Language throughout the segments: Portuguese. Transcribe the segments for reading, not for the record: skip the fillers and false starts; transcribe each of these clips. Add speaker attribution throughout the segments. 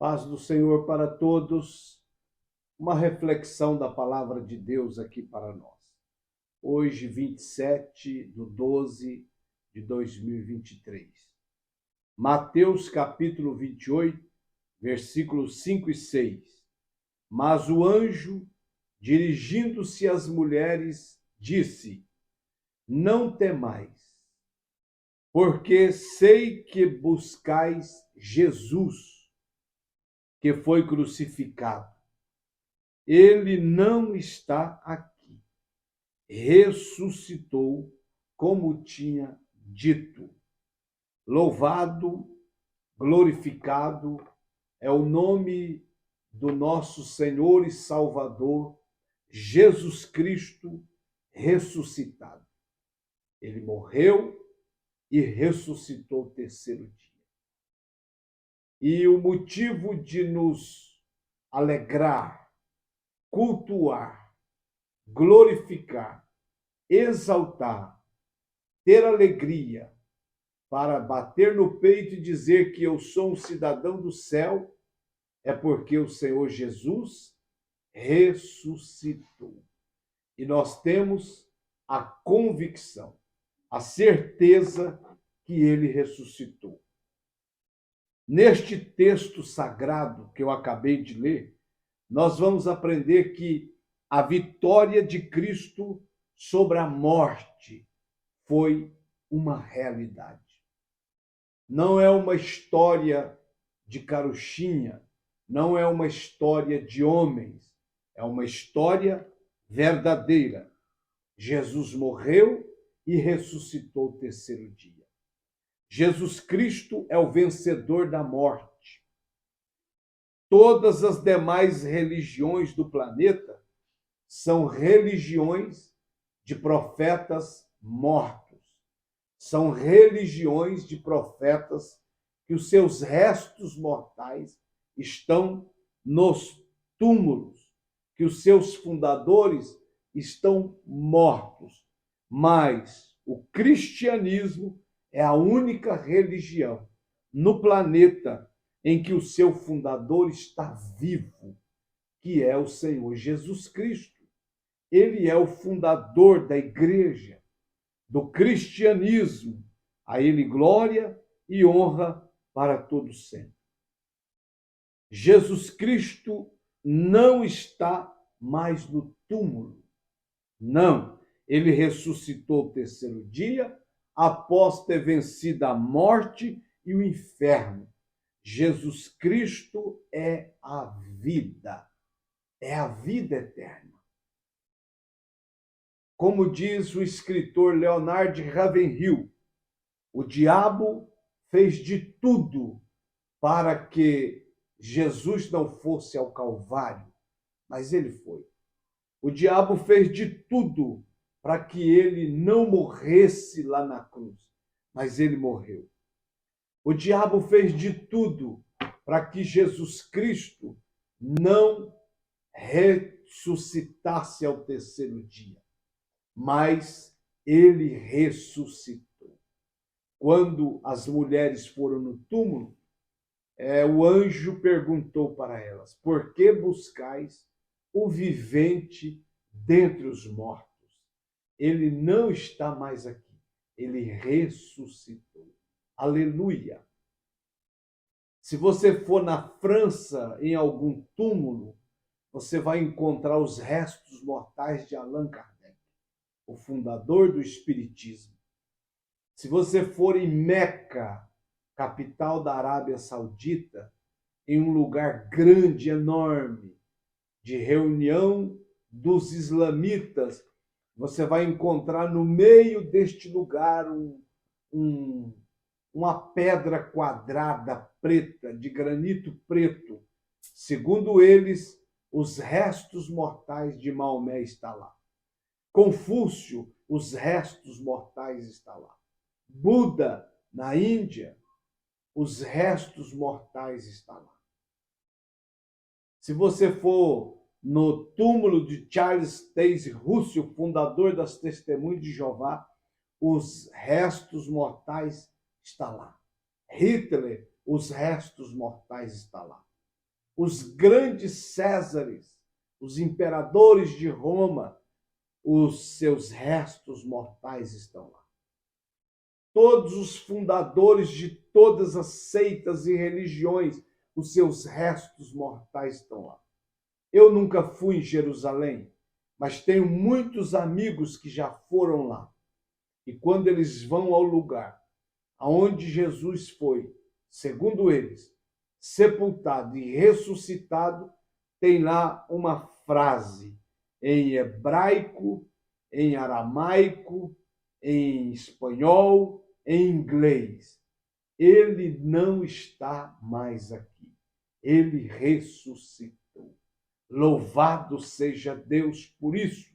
Speaker 1: Paz do Senhor para todos. Uma reflexão da palavra de Deus aqui para nós. Hoje, 27/12/2023. Mateus capítulo 28, versículos 5 e 6. Mas o anjo, dirigindo-se às mulheres, disse: Não temais, porque sei que buscais Jesus, que foi crucificado. Ele não está aqui. Ressuscitou, como tinha dito. Louvado, glorificado é o nome do nosso Senhor e Salvador, Jesus Cristo ressuscitado. Ele morreu e ressuscitou o terceiro dia. E o motivo de nos alegrar, cultuar, glorificar, exaltar, ter alegria, para bater no peito e dizer que eu sou um cidadão do céu, é porque o Senhor Jesus ressuscitou. E nós temos a convicção, a certeza que ele ressuscitou. Neste texto sagrado que eu acabei de ler, nós vamos aprender que a vitória de Cristo sobre a morte foi uma realidade. Não é uma história de carochinha, não é uma história de homens, é uma história verdadeira. Jesus morreu e ressuscitou o terceiro dia. Jesus Cristo é o vencedor da morte. Todas as demais religiões do planeta são religiões de profetas mortos. São religiões de profetas que os seus restos mortais estão nos túmulos, que os seus fundadores estão mortos. Mas o cristianismo é a única religião no planeta em que o seu fundador está vivo, que é o Senhor Jesus Cristo. Ele é o fundador da igreja, do cristianismo. A ele glória e honra para todos sempre. Jesus Cristo não está mais no túmulo. Não. Ele ressuscitou o terceiro dia, após ter vencido a morte e o inferno. Jesus Cristo é a vida. É a vida eterna. Como diz o escritor Leonard Ravenhill, o diabo fez de tudo para que Jesus não fosse ao Calvário, mas ele foi. O diabo fez de tudo para que ele não morresse lá na cruz, mas ele morreu. O diabo fez de tudo para que Jesus Cristo não ressuscitasse ao terceiro dia, mas ele ressuscitou. Quando as mulheres foram no túmulo, o anjo perguntou para elas: por que buscais o vivente dentre os mortos? Ele não está mais aqui, ele ressuscitou. Aleluia! Se você for na França, em algum túmulo, você vai encontrar os restos mortais de Allan Kardec, o fundador do Espiritismo. Se você for em Meca, capital da Arábia Saudita, em um lugar grande, enorme, de reunião dos islamitas, você vai encontrar no meio deste lugar uma pedra quadrada preta, de granito preto. Segundo eles, os restos mortais de Maomé estão lá. Confúcio, os restos mortais estão lá. Buda, na Índia, os restos mortais estão lá. Se você for no túmulo de Charles Taze Russell, fundador das Testemunhas de Jeová, os restos mortais estão lá. Hitler, os restos mortais estão lá. os grandes Césares, os imperadores de Roma, os seus restos mortais estão lá. Todos os fundadores de todas as seitas e religiões, os seus restos mortais estão lá. Eu nunca fui em Jerusalém, mas tenho muitos amigos que já foram lá. E quando eles vão ao lugar aonde Jesus foi, segundo eles, sepultado e ressuscitado, tem lá uma frase em hebraico, em aramaico, em espanhol, em inglês. Ele não está mais aqui. Ele ressuscitou. Louvado seja Deus por isso.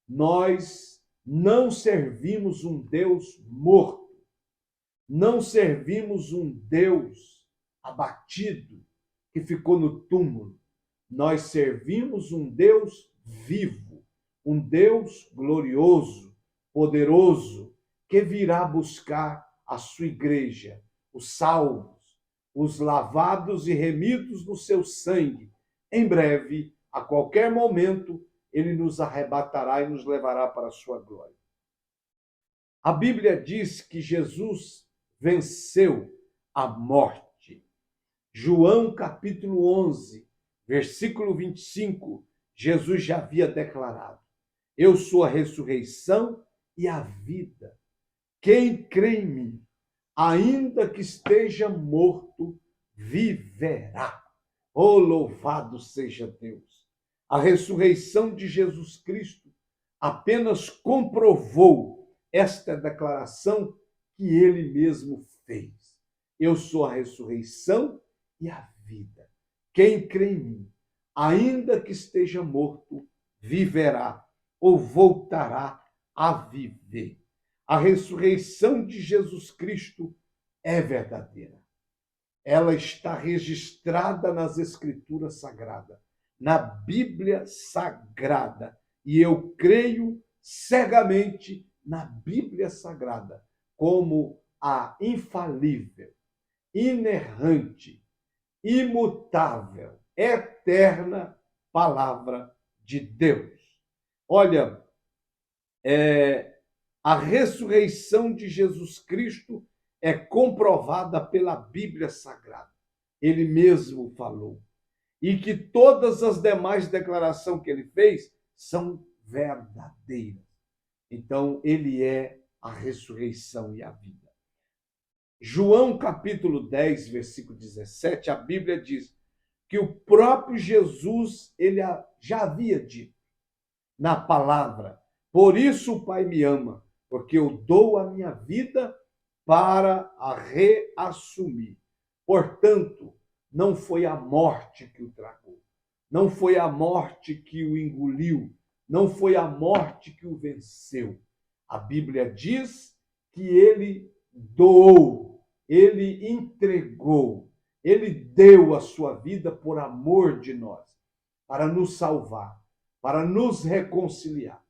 Speaker 1: Nós não servimos um Deus morto. Não servimos um Deus abatido, que ficou no túmulo. Nós servimos um Deus vivo, um Deus glorioso, poderoso, que virá buscar a sua igreja, os salvos, os lavados e remidos no seu sangue. Em breve, a qualquer momento, ele nos arrebatará e nos levará para a sua glória. A Bíblia diz que Jesus venceu a morte. João capítulo 11, versículo 25, Jesus já havia declarado: eu sou a ressurreição e a vida. Quem crê em mim, ainda que esteja morto, viverá. Oh, louvado seja Deus! A ressurreição de Jesus Cristo apenas comprovou esta declaração que ele mesmo fez. Eu sou a ressurreição e a vida. Quem crê em mim, ainda que esteja morto, viverá ou voltará a viver. A ressurreição de Jesus Cristo é verdadeira. Ela está registrada nas Escrituras Sagradas, na Bíblia Sagrada. E eu creio cegamente na Bíblia Sagrada como a infalível, inerrante, imutável, eterna palavra de Deus. Olha, a ressurreição de Jesus Cristo é comprovada pela Bíblia Sagrada. Ele mesmo falou. E que todas as demais declarações que ele fez são verdadeiras. Então, ele é a ressurreição e a vida. João capítulo 10, versículo 17, a Bíblia diz que o próprio Jesus, ele já havia dito na palavra: por isso o Pai me ama, porque eu dou a minha vida para a reassumir. Portanto, não foi a morte que o tragou, não foi a morte que o engoliu, não foi a morte que o venceu. A Bíblia diz que ele doou, ele entregou, ele deu a sua vida por amor de nós, para nos salvar, para nos reconciliar,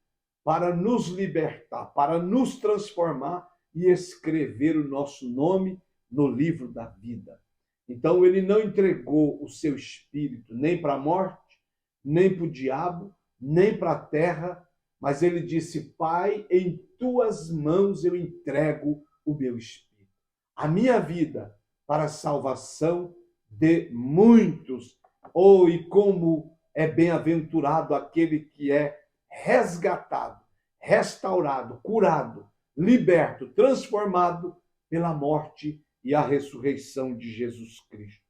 Speaker 1: para nos libertar, para nos transformar e escrever o nosso nome no livro da vida. Então, ele não entregou o seu espírito nem para a morte, nem para o diabo, nem para a terra, mas ele disse: Pai, em tuas mãos eu entrego o meu espírito, a minha vida, para a salvação de muitos. Oh, e como é bem-aventurado aquele que é resgatado, restaurado, curado, liberto, transformado pela morte e a ressurreição de Jesus Cristo.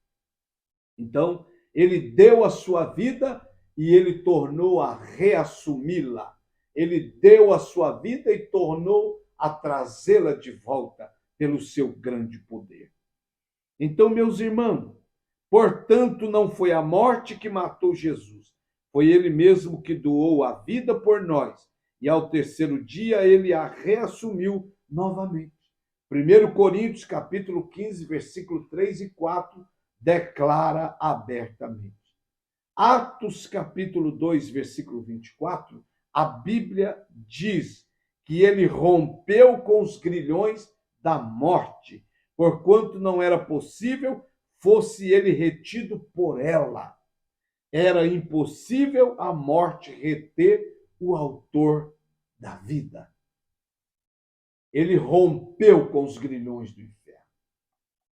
Speaker 1: Então, ele deu a sua vida e ele tornou a reassumi-la. Ele deu a sua vida e tornou a trazê-la de volta pelo seu grande poder. Então, meus irmãos, portanto, não foi a morte que matou Jesus, foi ele mesmo que doou a vida por nós, e ao terceiro dia ele a reassumiu novamente. 1 Coríntios, capítulo 15, versículo 3 e 4, declara abertamente. Atos, capítulo 2, versículo 24, a Bíblia diz que ele rompeu com os grilhões da morte, porquanto não era possível fosse ele retido por ela. Era impossível a morte reter o autor da vida. Ele rompeu com os grilhões do inferno.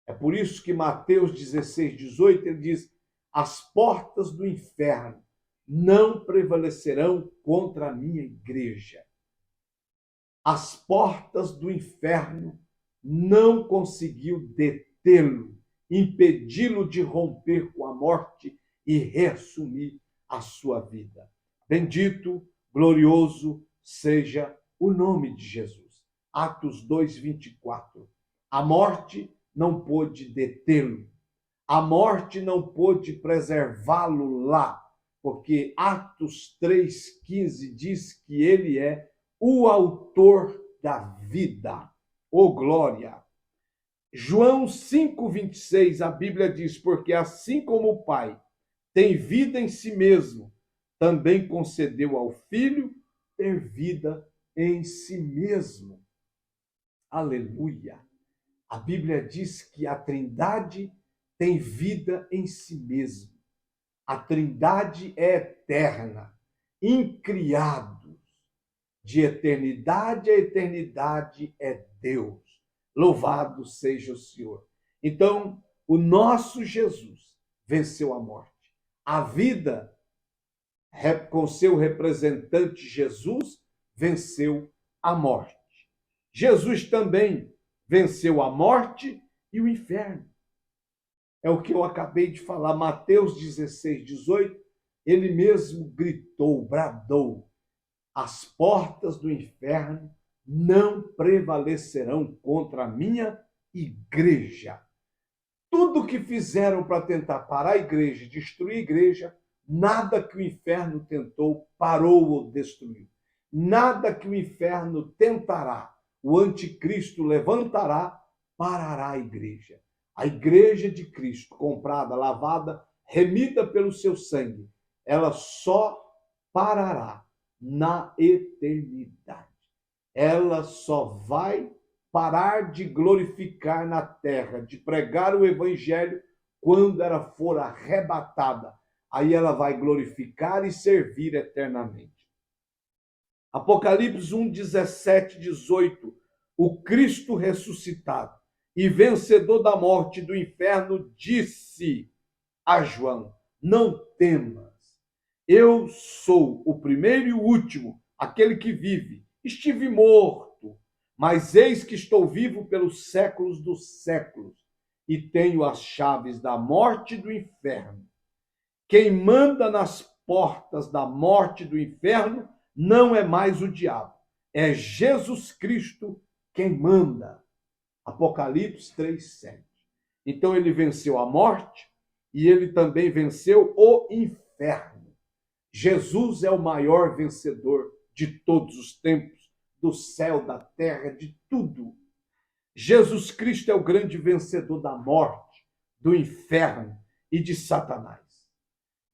Speaker 1: É por isso que Mateus 16, 18, ele diz: as portas do inferno não prevalecerão contra a minha igreja. As portas do inferno não conseguiu detê-lo, impedi-lo de romper com a morte e reassumir a sua vida. Bendito, glorioso seja o nome de Jesus. Atos 2, 24. A morte não pôde detê-lo. A morte não pôde preservá-lo lá, porque Atos 3,15 diz que ele é o autor da vida. Oh, glória! João 5,26, a Bíblia diz: porque assim como o Pai tem vida em si mesmo, também concedeu ao Filho ter vida em si mesmo. Aleluia! A Bíblia diz que a Trindade tem vida em si mesmo. A Trindade é eterna, incriados. De eternidade a eternidade é Deus. Louvado seja o Senhor. Então, o nosso Jesus venceu a morte. A vida, com seu representante Jesus, venceu a morte. Jesus também venceu a morte e o inferno. É o que eu acabei de falar, Mateus 16, 18, ele mesmo gritou, bradou: as portas do inferno não prevalecerão contra a minha igreja. Tudo que fizeram para tentar parar a igreja, destruir a igreja, nada que o inferno tentou, parou ou destruiu. Nada que o inferno tentará, o anticristo levantará, parará a igreja. A igreja de Cristo, comprada, lavada, remida pelo seu sangue, ela só parará na eternidade. Ela só vai parar de glorificar na terra, de pregar o evangelho, quando ela for arrebatada. Aí ela vai glorificar e servir eternamente. Apocalipse 1, 17, 18. O Cristo ressuscitado e vencedor da morte e do inferno disse a João: não temas, eu sou o primeiro e o último, aquele que vive. Estive morto, mas eis que estou vivo pelos séculos dos séculos e tenho as chaves da morte e do inferno. Quem manda nas portas da morte e do inferno não é mais o diabo, é Jesus Cristo quem manda. Apocalipse 3:7. Então ele venceu a morte e ele também venceu o inferno. Jesus é o maior vencedor de todos os tempos, do céu, da terra, de tudo. Jesus Cristo é o grande vencedor da morte, do inferno e de Satanás.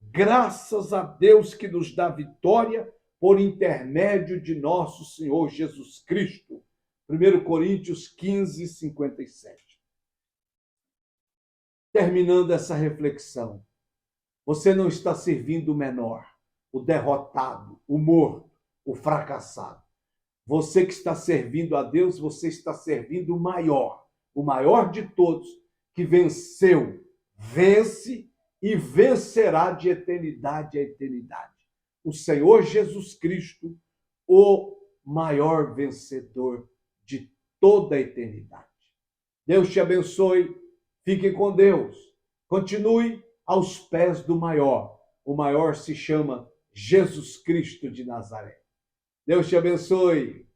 Speaker 1: Graças a Deus que nos dá vitória por intermédio de nosso Senhor Jesus Cristo. 1 Coríntios 15, 57. Terminando essa reflexão, você não está servindo o menor, o derrotado, o morto, o fracassado. Você que está servindo a Deus, você está servindo o maior de todos, que venceu, vence e vencerá de eternidade a eternidade. O Senhor Jesus Cristo, o maior vencedor de toda a eternidade. Deus te abençoe, fique com Deus, continue aos pés do maior. O maior se chama Jesus Cristo de Nazaré. Deus te abençoe.